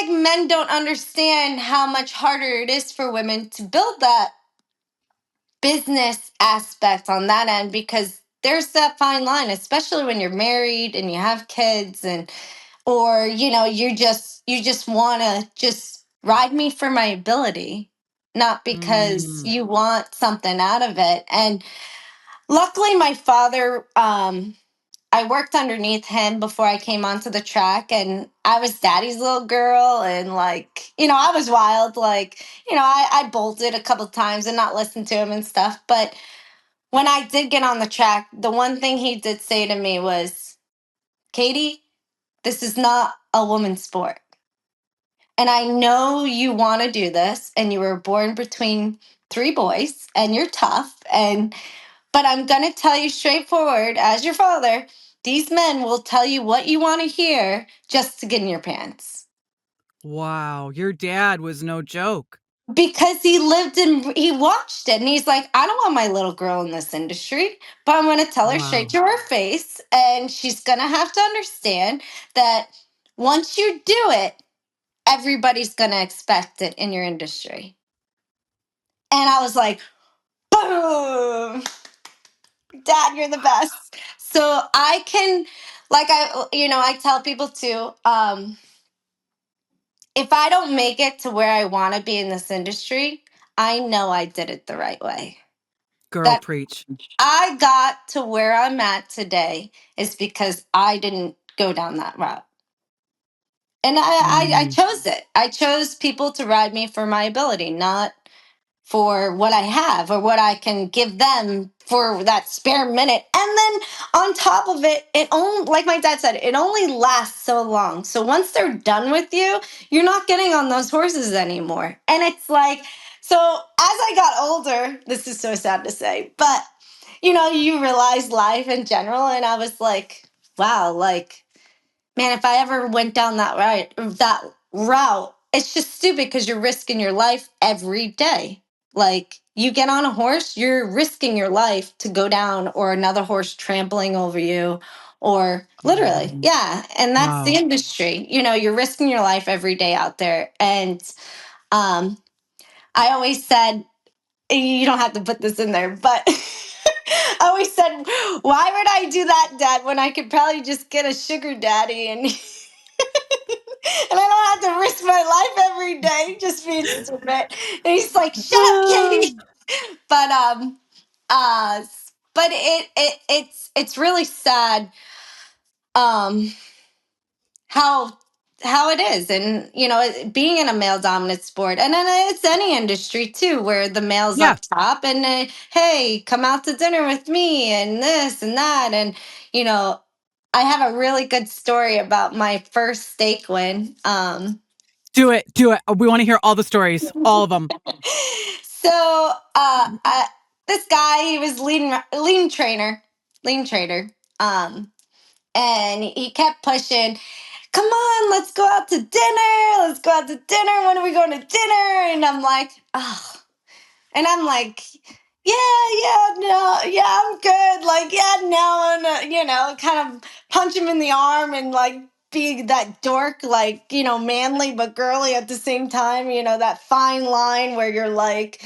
like men don't understand how much harder it is for women to build that business aspect on that end, because there's that fine line, especially when you're married and you have kids, and or you just want to just ride me for my ability, not because Mm. you want something out of it. And luckily my father, I worked underneath him before I came onto the track, and I was daddy's little girl. And, like, I was wild. Like, I bolted a couple times and not listened to him and stuff. But when I did get on the track, the one thing he did say to me was, Katie, this is not a woman's sport. And I know you want to do this, and you were born between three boys, and you're tough. But I'm going to tell you straightforward, as your father, these men will tell you what you want to hear just to get in your pants. Wow, your dad was no joke. Because he watched it, and he's like, I don't want my little girl in this industry, but I'm going to tell her straight Wow. to her face, and she's going to have to understand that once you do it, everybody's going to expect it in your industry. And I was like, boom, Dad, you're the best. So I can, like, I tell people too, if I don't make it to where I want to be in this industry, I know I did it the right way. Girl, That preach. I got to where I'm at today is because I didn't go down that route. And I Mm. chose it. I chose people to ride me for my ability, not for what I have or what I can give them for that spare minute. And then on top of it, it only, like my dad said, it only lasts so long. So once they're done with you, you're not getting on those horses anymore. And it's like, so as I got older, this is so sad to say, but you realize life in general. And I was like, wow, like, man, if I ever went down that route, it's just stupid because you're risking your life every day. Like, you get on a horse, you're risking your life to go down, or another horse trampling over you, or literally, Mm. yeah. And that's the Wow. industry. You're risking your life every day out there. And um, I always said, you don't have to put this in there, but I always said, why would I do that, Dad, when I could probably just get a sugar daddy and and I don't have to risk my life every day just being stupid. And he's like, "Shut up, Katie." But uh, but it's really sad um how it is, and being in a male dominant sport, and then it's any industry too, where the male's Yeah. up top, and hey, come out to dinner with me, and this and that, and you know. I have a really good story about my first steak win. Do it. Do it. We want to hear all the stories, all of them. So this guy, he was lean trainer, um, and he kept pushing. Come on, let's go out to dinner. Let's go out to dinner. When are we going to dinner? And I'm like, oh, and I'm like, yeah, no, yeah, I'm good. Like, yeah, no, and kind of punch him in the arm and like be that dork, like manly but girly at the same time. That fine line where you're like,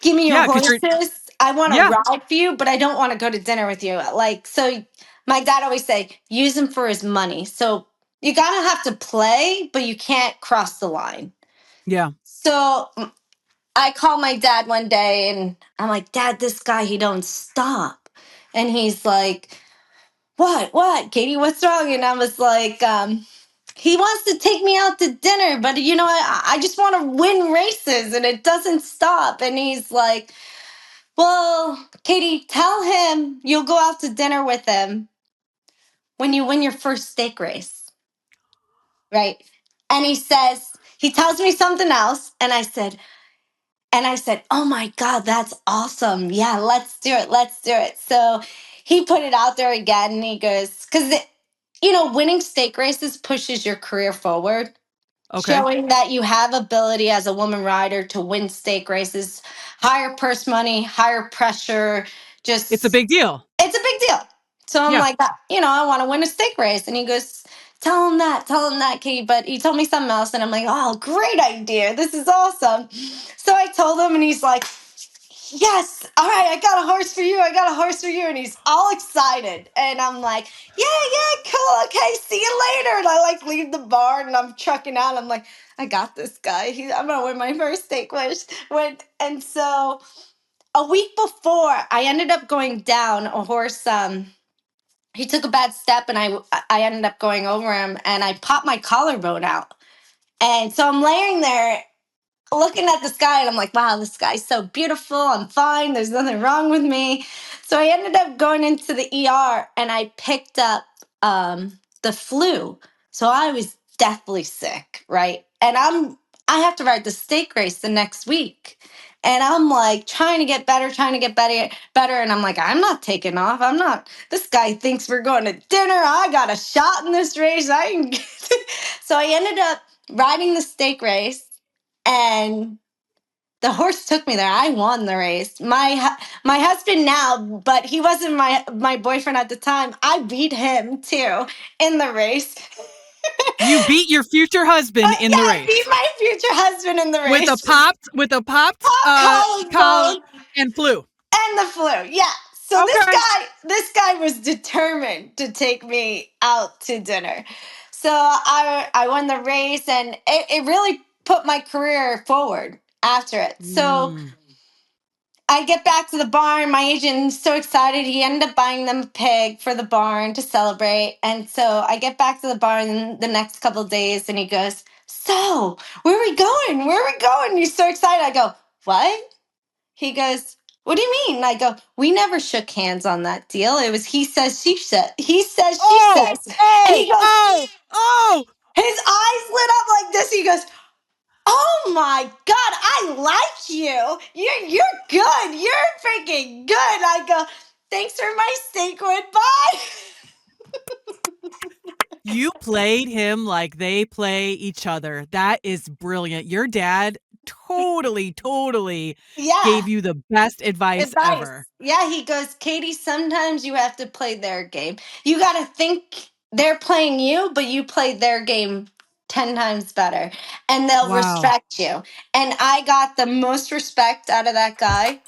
give me your Yeah, because you're, horses. I want to yeah, ride for you, but I don't want to go to dinner with you. Like, so my dad always say, use him for his money. So you gotta have to play, but you can't cross the line. yeah. So I call my dad one day and I'm like, Dad, this guy, he don't stop. And he's like, what, Katie, what's wrong? And I was like, he wants to take me out to dinner, but I just want to win races and it doesn't stop. And he's like, well, Katie, tell him you'll go out to dinner with him when you win your first steak race. Right. And he tells me something else. And I said, oh my God, that's awesome. Yeah, let's do it. Let's do it. So he put it out there again, and he goes, because, winning steak races pushes your career forward, Okay. showing that you have ability as a woman rider to win steak races, higher purse money, higher pressure. It's a Just, big deal. it's a big deal. So I'm Yeah. like, I want to win a steak race. And he goes, tell him that, Katie. But he told me something else, and I'm like, oh, great idea. This is awesome. So I told him, and he's like, yes, all right, I got a horse for you. I got a horse for you. And he's all excited. And I'm like, yeah, cool. Okay, see you later. And I like leave the barn and I'm trucking out. I'm like, I got this guy. I'm going to win my first stake wish. And so a week before, I ended up going down a horse. He took a bad step and I ended up going over him and I popped my collarbone out. And so I'm laying there looking at the sky and I'm like, wow, the sky's so beautiful. I'm fine. There's nothing wrong with me. So I ended up going into the ER and I picked up the flu. So I was deathly sick, right? And I have to ride the stake race the next week. And I'm like trying to get better, better. And I'm like, I'm not taking off. I'm not. This guy thinks we're going to dinner. I got a shot in this race. So I ended up riding the stake race and the horse took me there. I won the race. My husband now, but he wasn't my boyfriend at the time. I beat him too in the race. You beat your future husband in the I race beat my future husband in the race with a popped collarbone and flu. and the flu. Yeah. So Okay. this guy was determined to take me out to dinner. So I won the race, and it really put my career forward after it. So I get back to the barn. My agent's so excited. He ended up buying them a pig for the barn to celebrate. And so I get back to the barn the next couple of days, and he goes, so, where are we going? Where are we going? He's so excited. I go, what? He goes, what do you mean? And I go, we never shook hands on that deal. It was he says, she said. He says, she says. And he goes, his eyes lit up like this. He goes, oh my God, I like you. You're good. You're freaking good. I go, thanks for my steak. Goodbye. You played him like they play each other. That is brilliant. Your dad totally gave you the best advice ever. Yeah, he goes, Katie, sometimes you have to play their game. You got to think they're playing you, but you play their game 10 times better and they'll respect you. And I got the most respect out of that guy